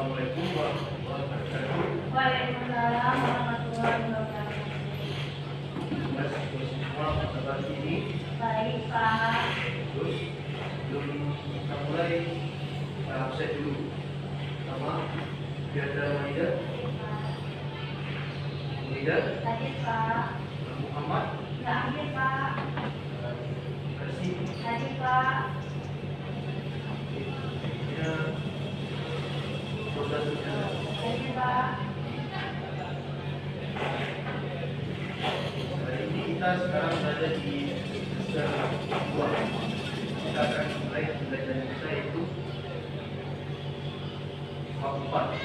Assalamualaikum warahmatullahi wabarakatuh. Waalaikumsalam warahmatullahi wabarakatuh. Semua apa kabar ini? Baik, Pak. Terus sebelum kita mulai absen dulu. Pertama, biar ada Maida. Maida, Hadir, Pak. Muhammad, Nggak hadir, Pak. Kasih, Hadir, Pak. ya, saudara-saudara. Hadir, Pak. Hari ini kita sekarang berada di semester 2. Kita akan mulai pembelajaran kita yaitu bab 4.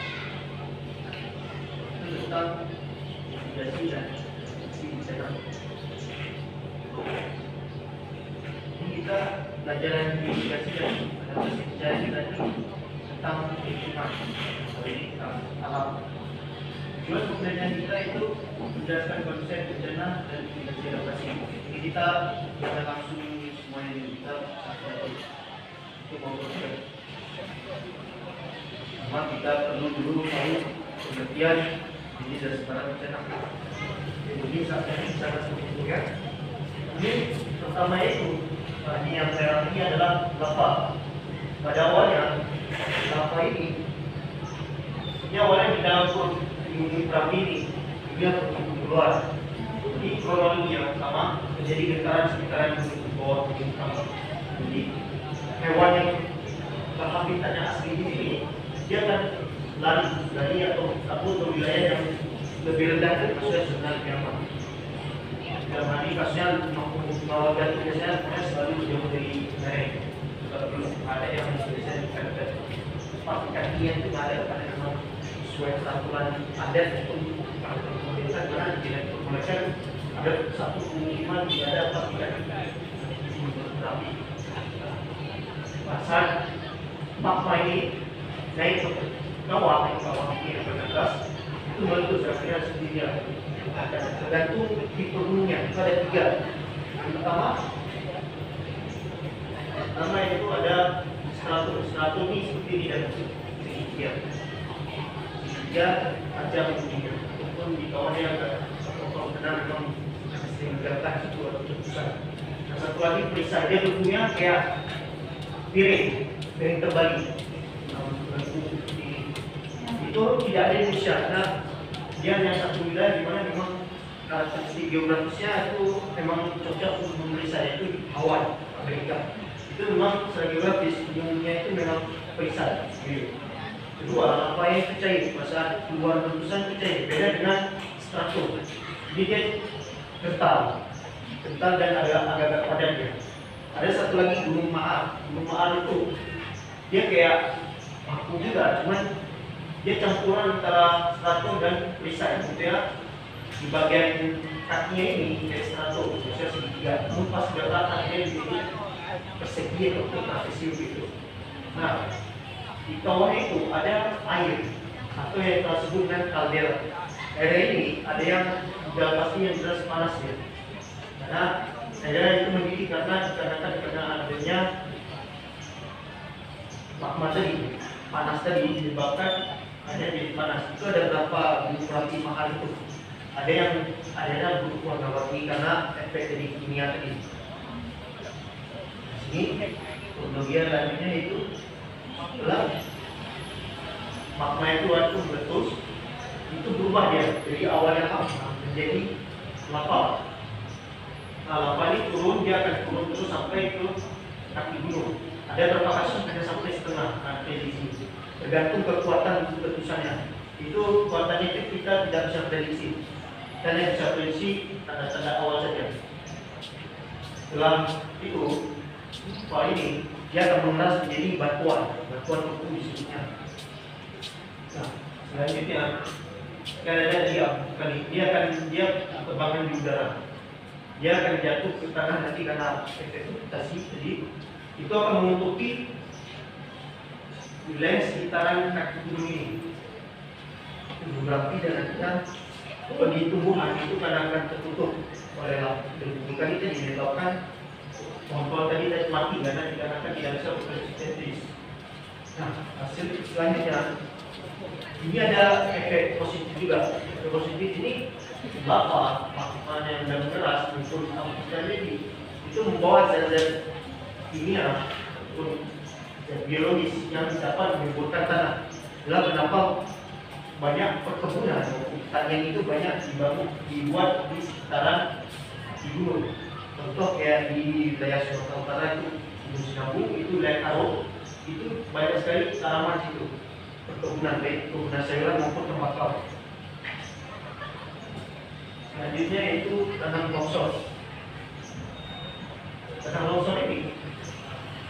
Itu tentang navigasi dan channel. Ini kita pelajaran navigasi dan navigasi tadi tentang lingkungan. Jadi kita tahap tujuan pembelajaran kita itu menjelaskan konsep bencana dan mitigasi adaptasi. Jadi kita bisa langsung semuanya ini kita untuk memproses. Memang kita perlu dulu tahu pengertian ini dan sekarang bencana. Jadi saat ini sangat penting ya. Ini pertama itu ini yang saya ini adalah lapa. Pada awalnya lapa ini awalnya di dalam di perahu ini dia keluar. Jadi kronologi yang pertama menjadi getaran sekitaran di bawah bumi utama. Jadi hewan yang habitatnya asli di sini dia akan lari atau atau wilayah yang lebih rendah dari kasusnya sebenarnya apa? Dalam hal ini kasusnya bahwa biasanya selalu jauh dari mereka. Kalau ada yang spesialisasi seperti kakian itu ada pada memang sesuai peraturan adat untuk pemerintah karena tidak diperbolehkan ada satu pemukiman di ada apa tidak tapi pasal pakma ini naik ke bawah ini ke atas itu meletus akhirnya sendirian tergantung di perlunya itu ada 3. Yang pertama itu ada stratum ini seperti ini dan segitiga. Dia aja begini, walaupun di kawannya agak kalau benar memang sering bergerak itu atau terpusat. Yang satu lagi perisai dia bentuknya kayak piring terbalik. Itu tidak ada Indonesia karena dia hanya satu wilayah di mana memang karakteristik geografisnya itu memang cocok untuk perisai itu Hawaii, Amerika. Itu memang secara geografis umumnya itu memang perisai. Kedua, apa yang percaya pada keluar letusan percaya beda dengan stratum. Jadi dia kental dan agak padat dia. Ada satu lagi gunung Maar. Gunung Maar itu dia kayak aku juga, cuman dia campuran antara stratum dan perisai. Gitu ya. Di bagian kakinya ini kayak stratum, biasanya segitiga. Namun pas sudah rata dia jadi persegi atau trapesium gitu. Nah, di bawahnya itu ada air atau yang kita sebut dengan kaldera. Air ini ada yang sudah pasti yang jelas panasnya. Karena kaldera itu mendidih karena adanya magma tadi, panas tadi menyebabkan ada jadi panas. Itu ada berapa gunung berapi mahal itu. Ada gunung warna-warni karena efek dari kimia tadi. Ini kronologi lainnya itu magma itu waktu meletus itu berubah dia dari awalnya menjadi lava. Nah, lava ini turun, dia akan turun terus sampai ke kaki gunung. Ada beberapa kasus ada sampai setengah di sini. Tergantung kekuatan letusannya. Itu kekuatannya itu kita tidak bisa prediksi. Kita hanya bisa prediksi tanda-tanda awal saja. Setelah itu, ini dia akan mengeras menjadi batuan beku disebutnya. Nah, selanjutnya kan ada dia terbangkan di udara. Dia akan jatuh ke tanah nanti karena efek gravitasi tadi itu akan menutupi wilayah sekitaran kaki gunung ini. Geografi dan nantinya bagi tumbuhan itu kadang akan tertutup oleh debu tadi menyebabkan kontrol tadi mati karena tidak bisa bereksistensi. Nah, hasil selanjutnya ini ada efek positif juga. Efek positif ini lava yang dalam keras muncul terjadi itu membawa zat-zat kimia ataupun zat biologis yang dapat menyebabkan tanah. Itulah kenapa banyak perkebunan pertanian itu banyak dibuat di sekitaran di gunung. Contoh kayak di wilayah Sumatera Utara itu Gunung Sinabung, itu wilayah Karo, itu banyak sekali tanaman situ. Perkebunan baik perkebunan sayuran maupun tembakau. Selanjutnya itu tanam longsor. Tanam longsor ini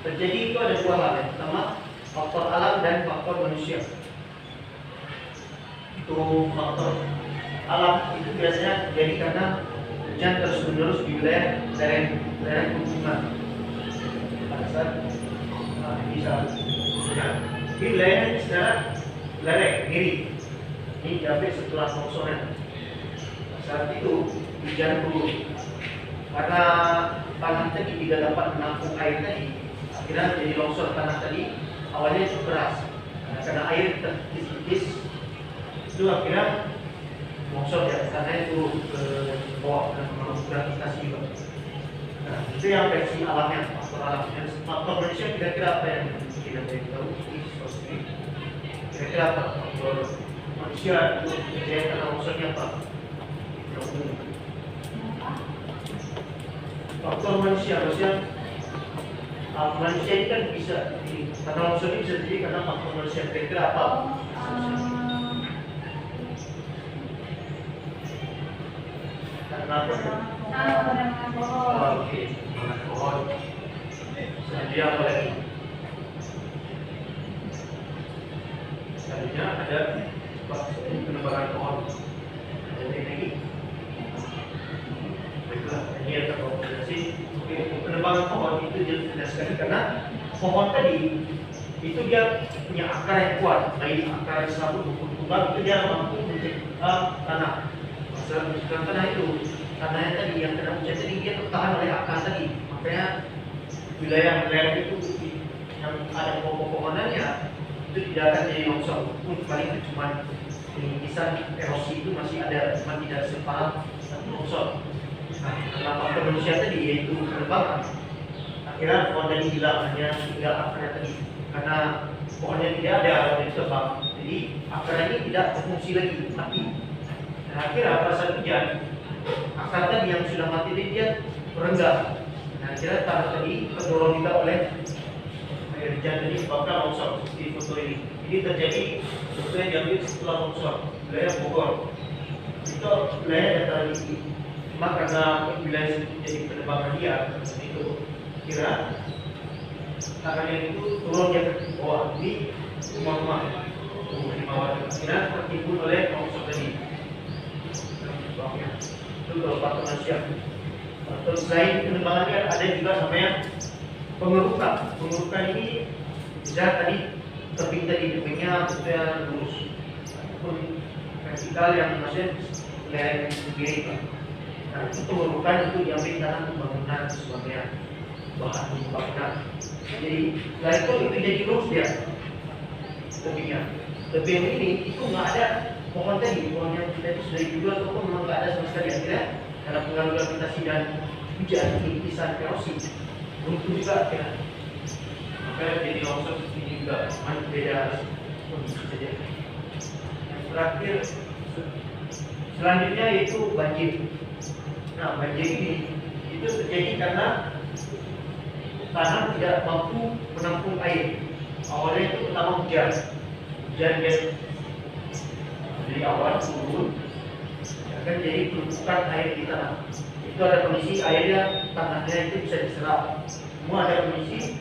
terjadi itu ada dua hal. Yang pertama faktor alam dan faktor manusia. Itu faktor alam itu biasanya terjadi karena hujan terus-menerus di wilayah lereng pegunungan. Pada saat bisa di wilayah sekarang lereng kiri ini diambil setelah longsoran. Saat itu hujan turun karena tanah tadi tidak dapat menampung air tadi, akhirnya jadi longsor. Tanah tadi awalnya itu keras karena air terkikis itu akhirnya longsor ya, karena itu ke bawah dan mengalami gravitasi juga. Nah, itu yang versi alamnya, faktor alam. Dan faktor manusia kira-kira apa yang kita tahu? Kira-kira apa faktor manusia itu terjadi karena longsornya apa? Faktor manusia ini kan bisa karena longsor ini bisa terjadi karena faktor manusia. Kira-kira apa? Karena oke, pohon. Selanjutnya apa lagi? Selanjutnya ada penebangan pohon. Ada lagi. Baiklah, ini ada kombinasi. Penebangan pohon itu jelas sekali karena pohon tadi itu dia punya akar yang kuat, baik akar serabut maupun tumbang, itu dia mampu mencegah tanah. Masalah mencegah tanah itu tanahnya tadi yang kena hujan tadi dia tertahan oleh akar tadi, makanya wilayah itu yang ada pohon-pohonannya itu tidak akan jadi longsor. Paling itu cuma pengikisan erosi itu masih ada, cuma tidak separah satu longsor. Nah, karena faktor manusia tadi yaitu penebangan, akhirnya pohon tadi hilang, hanya tinggal akarnya tadi. Karena pohonnya tidak ada dari tebang, jadi akarnya ini tidak berfungsi lagi, mati. Nah, akhirnya pada saat hujan, akar tadi yang sudah mati ini dia merenggang. Nah, akhirnya tanah tadi terdorong juga oleh air hujan tadi sebabkan longsor seperti foto ini. Ini terjadi foto yang diambil setelah longsor wilayah Bogor. Itu wilayah dataran tinggi. Cuma karena wilayah itu jadi penebangan liar, itu kira tanahnya itu turun dia ke bawah. Ini rumah-rumah di bawah akhirnya tertimbun oleh longsor tadi. Itu kalau faktor manusia. Terus selain penebangan liar ada juga namanya pengerukan. Pengerukan ini bisa tadi tebing tadi tebingnya sudah lurus ataupun vertikal yang maksudnya lereng sendiri. Nah, itu pengerukan itu diambil tanah pembangunan sebagai bahan pembangunan. Jadi selain itu jadi lurus dia tebingnya. Tebing ini itu nggak ada pohon tadi, pohon yang tadi sudah dijual ataupun memang nggak ada sama sekali. Akhirnya karena pengaruh gravitasi dan hujan, kikisan erosi, runtuh juga akhirnya. Maka jadi longsor seperti juga, cuma beda kondisi saja. Yang terakhir, selanjutnya yaitu banjir. Nah, banjir ini itu terjadi karena tanah tidak mampu menampung air. Awalnya itu pertama hujan dia dari awal turun akan jadi tumpukan air di tanah. Itu ada kondisi airnya tanahnya itu bisa diserap. Semua ada kondisi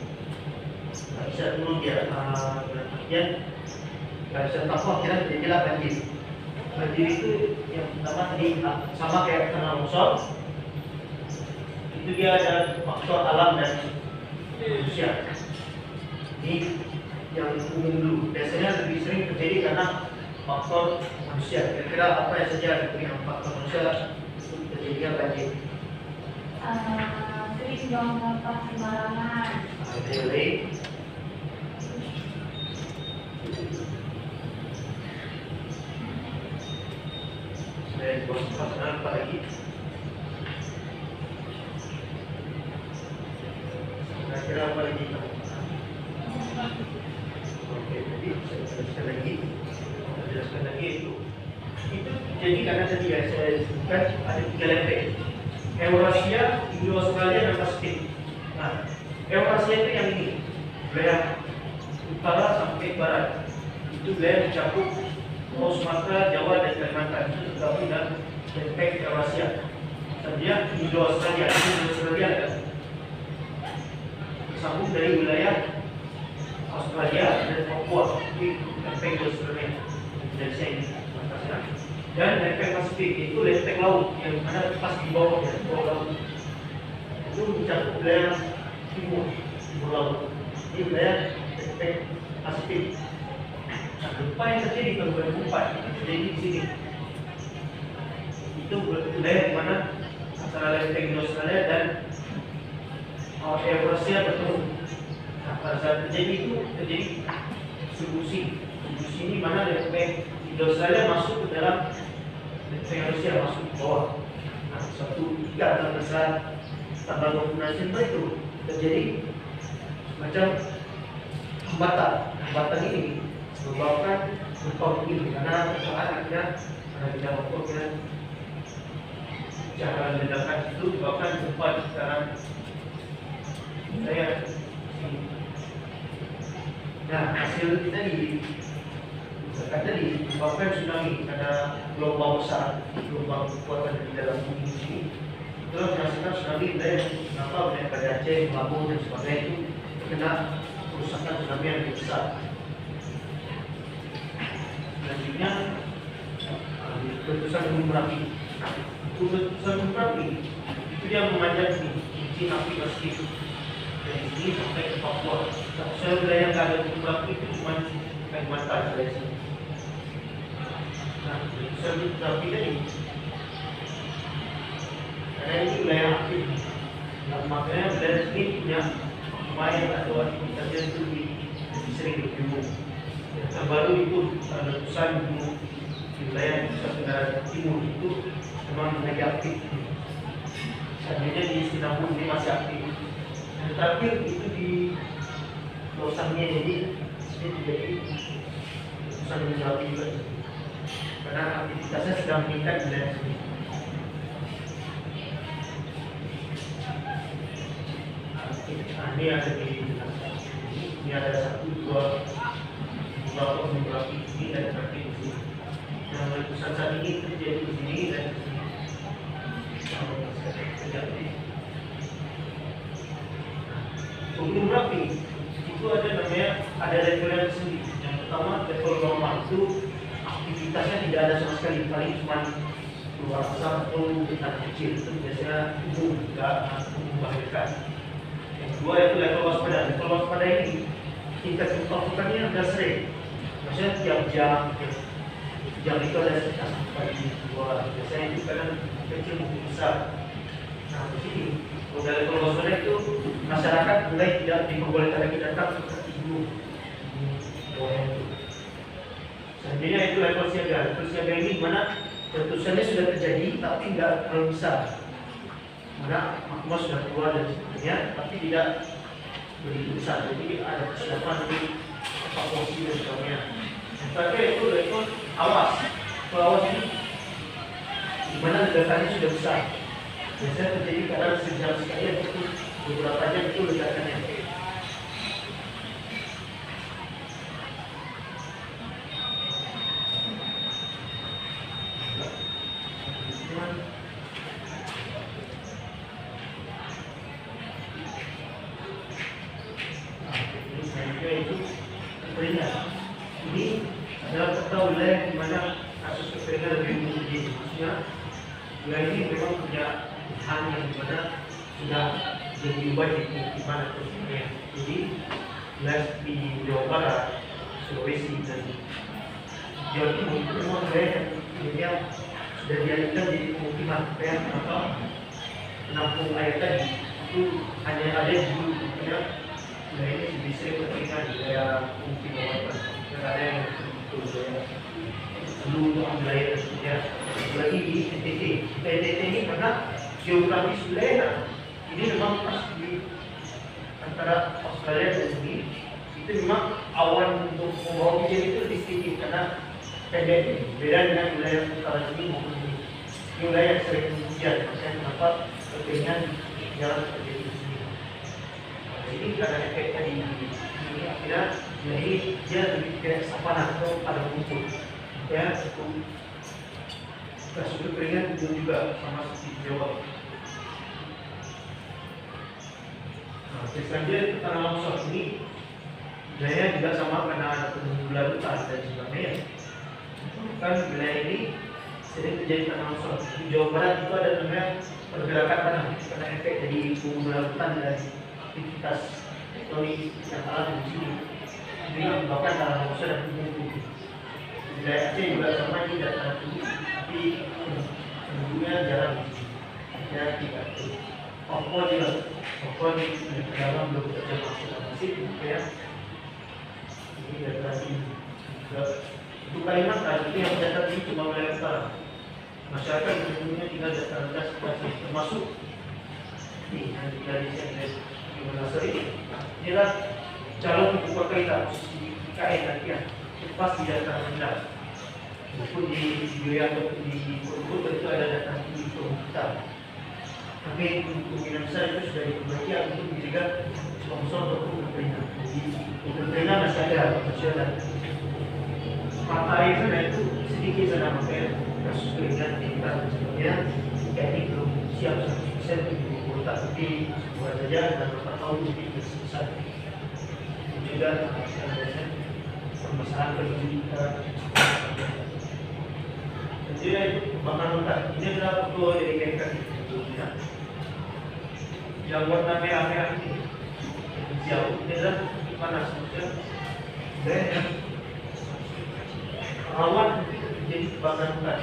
nggak bisa turun dia, kemudian nggak bisa tampung, akhirnya terjadilah banjir. Banjir itu yang pertama tadi sama kayak tanah longsor. Itu dia ada faktor alam dan manusia. Ini yang umum dulu, biasanya lebih sering terjadi karena faktor manusia. Kira-kira apa yang saja yang faktor manusia itu terjadinya banjir? Sering buang sampah sembarangan. apa lagi? Kira-kira apa lagi? Oke, jadi saya jelaskan lagi itu jadi karena tadi ya saya sebutkan ada 3 lempeng, Eurasia, Indo-Australia, dan Pasifik. Nah, Eurasia itu yang ini, wilayah utara sampai barat, itu wilayah mencakup Pulau Sumatera, Jawa, dan Kalimantan. Itu tergabung dalam lempeng Eurasia. Selanjutnya Indo-Australia kan tersambung dari wilayah Australia dan Papua di lempeng Australia Indonesia ini batasnya. Dan lempeng Pasifik itu lempeng laut yang mana pas di bawah laut itu mencakup wilayah timur laut. Ini wilayah lempeng Pasifik. Nah, gempa yang terjadi tahun 2004 itu terjadi di sini. Itu wilayah di mana antara lempeng Australia dan Eurasia bertemu. Nah, pada saat terjadi itu terjadi subduksi ini mana lempeng Australia masuk ke dalam lempeng Eurasia, masuk ke bawah. Nah, suatu ikatan besar tanggal 26 Desember itu terjadi macam hambatan ini menyebabkan gempa bumi karena persoalan akhirnya karena tidak waktu cara ledakan itu menyebabkan gempa di sekarang saya. Nah, hasil kita tadi menyebabkan tsunami karena gelombang besar, gelombang kekuatan di dalam bumi ini. Itulah merasakan tsunami wilayah pada Aceh, Lampung dan sebagainya itu terkena kerusakan tsunami yang lebih besar. Selanjutnya letusan gunung Merapi. Letusan gunung Merapi itu dia memanjat cincin api Pasifik dari sini sampai ke Papua. Saya wilayah yang ada gunung Merapi itu cuma Kalimantan dari sini. Nah, letusan gunung Merapi tadi karena ini wilayah aktif. Nah, makanya wilayah sini punya lumayan atau aktivitas itu lebih sering berjumpa. Yang terbaru itu letusan gunung di wilayah Nusa Tenggara Timur itu memang lagi aktif. Selanjutnya di Sinabung ini masih aktif. Yang terakhir itu di Losangnya, jadi ini terjadi letusan gunung Merapi juga. Karena aktivitasnya sedang meningkat di wilayah sini. Nah, ini ada 1, 2 gunung Merapi ini dan Merapi di sini. Nah, letusan saat ini terjadi di sini dan di sini. Gunung Merapi itu ada level sendiri. Yang pertama level normal itu aktivitasnya tidak ada sama sekali, paling cuma keluar asap atau getah kecil. Itu biasanya umum, tidak membahayakan. Yang kedua itu level waspada. Level waspada ini tingkat ketakutannya agak sering. Maksudnya tiap jam itu ada sekitar pagi 2. Biasanya itu kadang kecil maupun besar. Nah, di sini pada level waspada itu masyarakat mulai tidak diperbolehkan lagi datang ke ibu. Selanjutnya itu level siaga. Level siaga ini mana letusannya sudah terjadi tapi tidak terlalu besar. Mana magma sudah keluar dan sebagainya, tapi tidak begitu besar. Jadi ada persiapan untuk evakuasi dan sebagainya. Yang terakhir itu level awas. Level awas ini di mana ledakannya sudah besar. Biasanya terjadi karena sejam sekali ataupun beberapa jam itu ledakannya. Ini adalah peta wilayah di mana kasus kekeringan lebih umum terjadi. Maksudnya wilayah ini memang punya lahan yang dimana sudah diubah di pemukiman atau sebagainya. Jadi wilayah di Jawa Barat, Sulawesi dan Jawa Timur itu memang wilayah yang sudah dialihkan jadi pemukiman. Kayak apa penampung air tadi itu hanya ada di wilayah ini lebih sering kekeringan di wilayah pemukiman. Ada yang betul-betul seluruh wilayah tersebut. Lagi di NTT. NTT ini karena geografis wilayah ini memang pas di antara Australia dan sini itu memang awan untuk membawa hujan itu lebih sedikit karena pendek. Beda dengan wilayah utara sini maupun di wilayah yang sering hujan. Makanya kenapa kekeringan jarang terjadi di sini. Jadi karena efek tadi ini akhirnya jadi dia lebih kayak savana atau padang rumput. Ya, kasus kekeringan itu juga sama seperti Jawa. Nah, selanjutnya tanah longsor ini wilayah juga sama karena ada penumbuhan hutan dan sebagainya. Kan wilayah ini sering terjadi tanah longsor. Di Jawa Barat itu ada namanya pergerakan tanah karena efek dari penumbuhan hutan dan aktivitas tektonik yang alami di sini. Ini menyebabkan tanah longsor dan penumbuhan. Wilayah Aceh juga sama ini dan tanah tinggi, tapi penduduknya jarang di sini. Ya tidak. Papua juga, Papua di dalam belum terjadi masif, ya. Ini data ini. Untuk Kalimantan itu yang data ini cuma wilayah utara. Masyarakat umumnya tinggal di atas termasuk ini yang tinggal di sini di Manasari. Inilah calon ibu kota kita di IKN nanti ya. Pas di data rendah. Walaupun di Joya atau di Kuala itu ada data di kita. Tapi kemungkinan besar itu sudah diperbaiki untuk menjaga sponsor ataupun pemerintah. Jadi pemerintah masih ada persoalan. Mata air sana itu sedikit sana makanya kasus keringat kita sebenarnya ini belum siap 100% untuk kota, tapi buat saja dan beberapa tahun lebih besar. Juga permasalahan pendidikan. Jadi itu bahkan hutan. Ini adalah foto dari BMKG. Yang warna merah-merah ini jauh, ini adalah panas. Dan rawan jadi kebakaran hutan.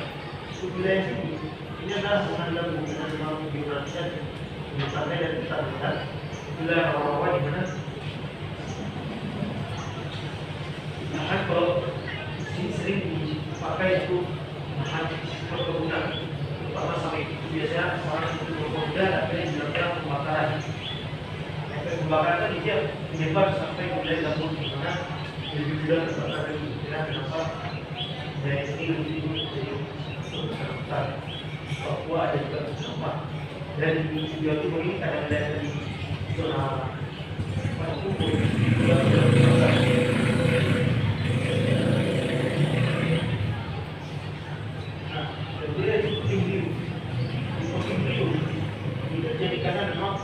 Itu wilayah ini adalah mengandung kemungkinan geografis dan pantai dan hutan. Wilayah rawan di mana? Nah, kalau sering dipakai itu lahan perkebunan, terutama sampai biasanya orang itu berbeda, akhirnya dilakukan pembakaran. Efek pembakaran tadi dia menyebar sampai ke wilayah gambut, di mana lebih mudah terbakar lagi. Kenapa? Wilayah ini lebih dari hutan. Papua ada juga sampah. Dan di Jawa Timur ini ada wilayah di zona padang rumput juga terbakar. Jadi karena memang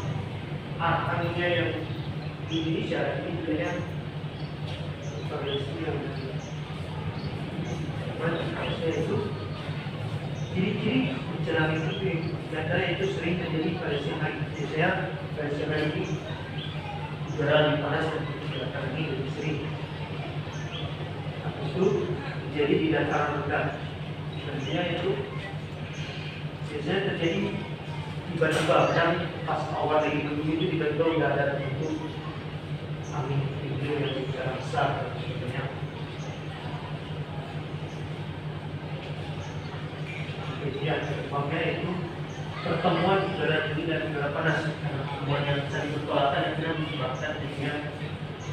anginnya yang di Indonesia ini wilayah Palestina dan itu ciri-ciri menjelang itu data itu sering terjadi pada siang hari. Biasanya pada siang hari ini udara lebih panas dan kebakaran ini lebih sering. Itu jadi di dataran rendah. Sebenarnya itu biasanya terjadi tiba-tiba dan pas awal lagi minggu itu tiba-tiba udah ada bentuk angin tinggi yang sangat besar dan sebagainya. Jadi penyebabnya itu pertemuan udara tinggi dan udara panas karena pertemuan yang saling bertolak akhirnya menyebabkan adanya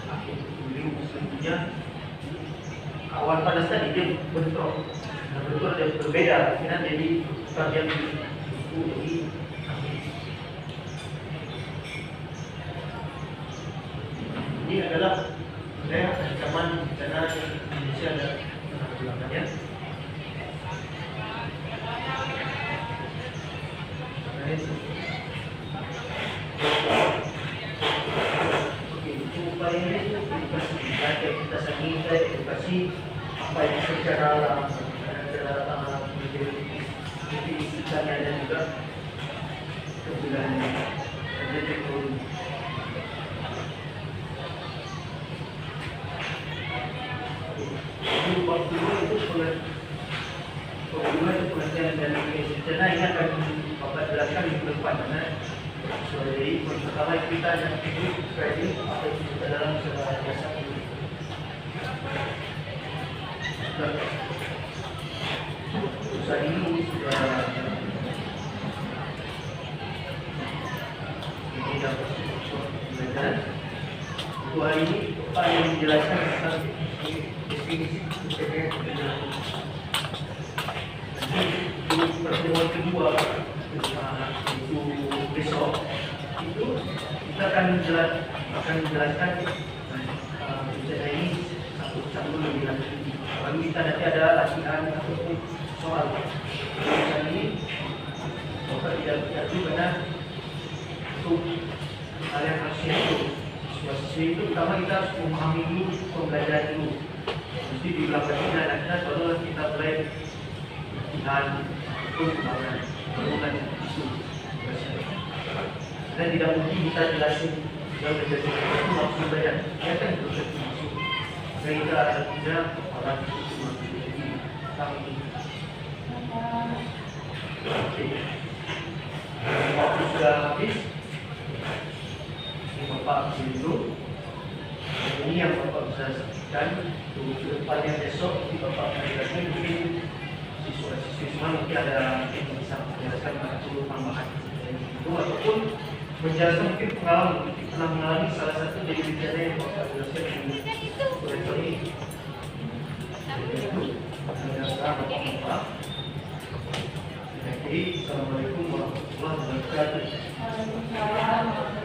angin tinggi. Selanjutnya awan panas tadi dia bentrok. Nah, bentrok dia berbeda akhirnya jadi bagian itu jadi ini adalah wilayah ancaman bencana Indonesia dan belakangnya. Oke, itu upayanya itu edukasi. Kita sendiri kita edukasi apa yang secara ikannya dan juga kebulannya dan teknologi. Waktu itu penelitian dan bencana ini akan Bapak jelaskan di depan mana dari pertama kita yang ini kredit atau kita dalam sebuah jasa. pelajaran. Untuk hari ini Pak yang menjelaskan tentang definisi UTM. Untuk pertemuan kedua itu besok itu kita akan menjelaskan bicara ini satu lebih lanjut. Lalu kita nanti ada latihan ataupun soal. Soal ini Bapak tidak karena untuk hal yang harus itu. Siswa itu pertama kita harus memahami dulu pembelajaran dulu. Mesti di belakang kita nanti baru kita mulai latihan untuk bangunan isu. Dan tidak mungkin kita jelasin yang menjadi itu maksud belajar. Ya kan itu maksud. Kita artinya orang itu menjadi kami. Waktu sudah habis. Ini Bapak dulu. Ini yang Bapak bisa saksikan. Untuk depannya besok di Bapak menjelaskan mungkin siswa-siswi semua mungkin ada yang bisa menjelaskan atau tambahan itu ataupun menjelaskan mungkin pernah mengalami salah satu dari bicara yang Bapak jelaskan di proyektor ini. Jadi, Assalamualaikum warahmatullahi wabarakatuh.